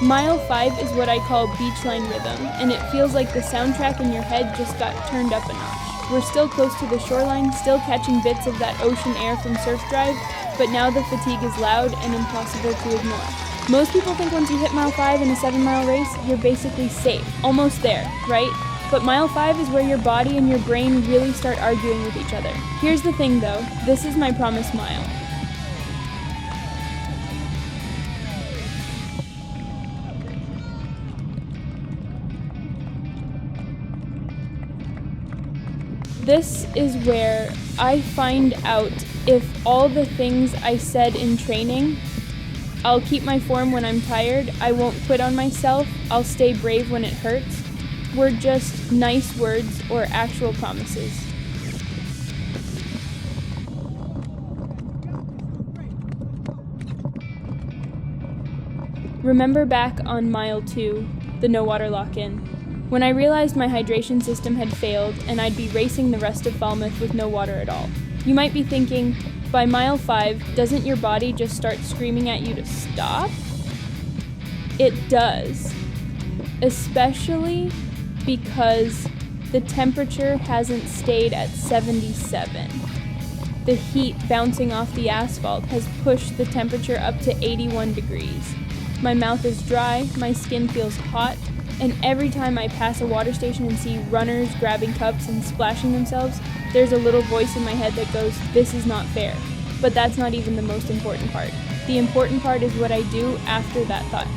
Mile 5 is what I call Beachline Rhythm, and it feels like the soundtrack in your head just got turned up a notch. We're still close to the shoreline, still catching bits of that ocean air from Surf Drive, but now the fatigue is loud and impossible to ignore. Most people think once you hit Mile 5 in a 7-mile race, you're basically safe. Almost there, right? But Mile 5 is where your body and your brain really start arguing with each other. Here's the thing though, this is my promised mile. This is where I find out if all the things I said in training, I'll keep my form when I'm tired, I won't quit on myself, I'll stay brave when it hurts, were just nice words or actual promises. Remember back on Mile 2, the no water lock-in. When I realized my hydration system had failed and I'd be racing the rest of Falmouth with no water at all. You might be thinking, by Mile 5, doesn't your body just start screaming at you to stop? It does, especially because the temperature hasn't stayed at 77. The heat bouncing off the asphalt has pushed the temperature up to 81 degrees. My mouth is dry, my skin feels hot, and every time I pass a water station and see runners grabbing cups and splashing themselves, there's a little voice in my head that goes, this is not fair. But that's not even the most important part. The important part is what I do after that thought.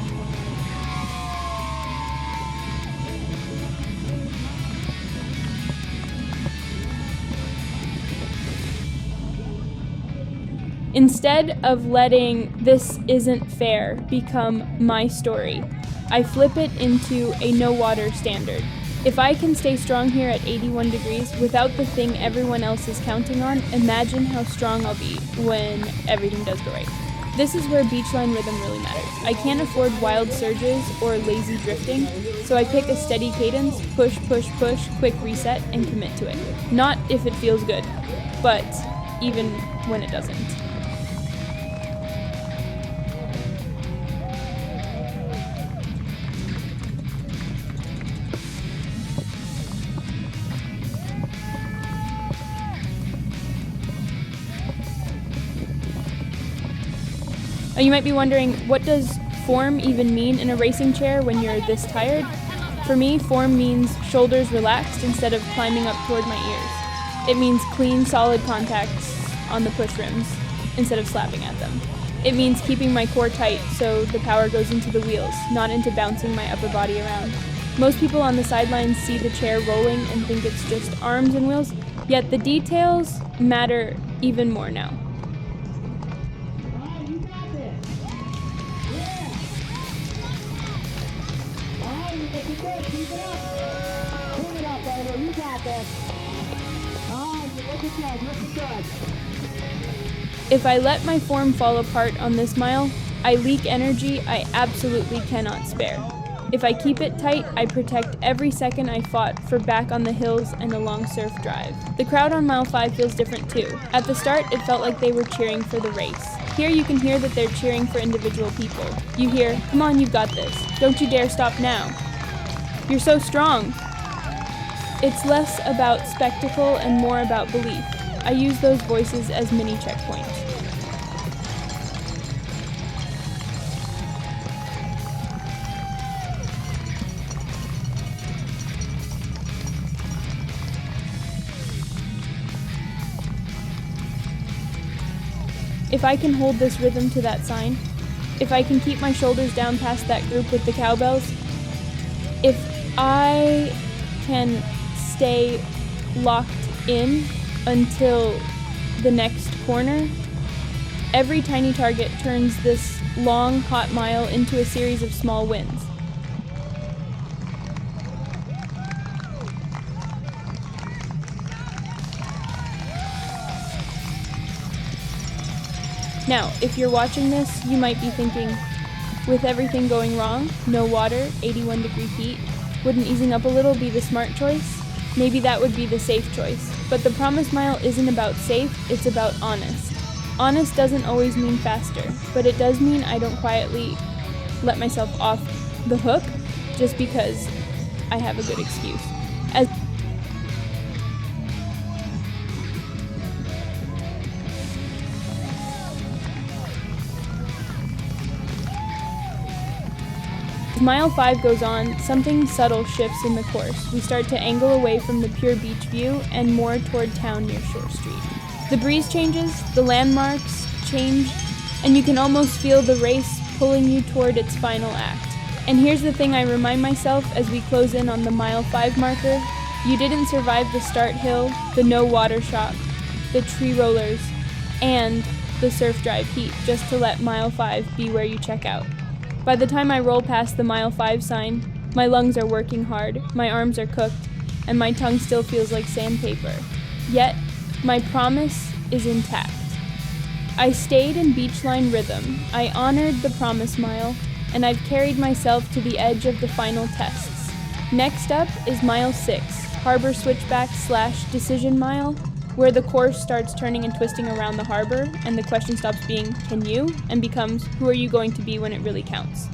Instead of letting "this isn't fair" become my story, I flip it into a no water standard. If I can stay strong here at 81 degrees without the thing everyone else is counting on, imagine how strong I'll be when everything does go right. This is where Beachline Rhythm really matters. I can't afford wild surges or lazy drifting, so I pick a steady cadence, push, push, push, quick reset, and commit to it. Not if it feels good, but even when it doesn't. You might be wondering, what does form even mean in a racing chair when you're this tired? For me, form means shoulders relaxed instead of climbing up toward my ears. It means clean, solid contacts on the push rims instead of slapping at them. It means keeping my core tight so the power goes into the wheels, not into bouncing my upper body around. Most people on the sidelines see the chair rolling and think it's just arms and wheels, yet the details matter even more now. If I let my form fall apart on this mile, I leak energy I absolutely cannot spare. If I keep it tight, I protect every second I fought for back on the hills and along Surf Drive. The crowd on Mile 5 feels different too. At the start, it felt like they were cheering for the race. Here you can hear that they're cheering for individual people. You hear, "Come on, you've got this. Don't you dare stop now. You're so strong." It's less about spectacle and more about belief. I use those voices as mini checkpoints. If I can hold this rhythm to that sign, if I can keep my shoulders down past that group with the cowbells, if I can stay locked in until the next corner, every tiny target turns this long, hot mile into a series of small wins. Now, if you're watching this, you might be thinking, with everything going wrong, no water, 81 degree heat, wouldn't easing up a little be the smart choice? Maybe that would be the safe choice. But the Promise Mile isn't about safe, it's about honest. Honest doesn't always mean faster, but it does mean I don't quietly let myself off the hook just because I have a good excuse. As mile 5 goes on, something subtle shifts in the course. We start to angle away from the pure beach view and more toward town near Shore Street. The breeze changes, the landmarks change, and you can almost feel the race pulling you toward its final act. And here's the thing I remind myself as we close in on the mile 5 marker: you didn't survive the start hill, the no water shock, the tree rollers, and the surf drive heat just to let mile 5 be where you check out. By the time I roll past the mile 5 sign, my lungs are working hard, my arms are cooked, and my tongue still feels like sandpaper. Yet, my promise is intact. I stayed in Beachline Rhythm, I honored the promise mile, and I've carried myself to the edge of the final tests. Next up is mile 6, harbor switchback / decision mile, where the course starts turning and twisting around the harbor, and the question stops being, can you? And becomes, who are you going to be when it really counts?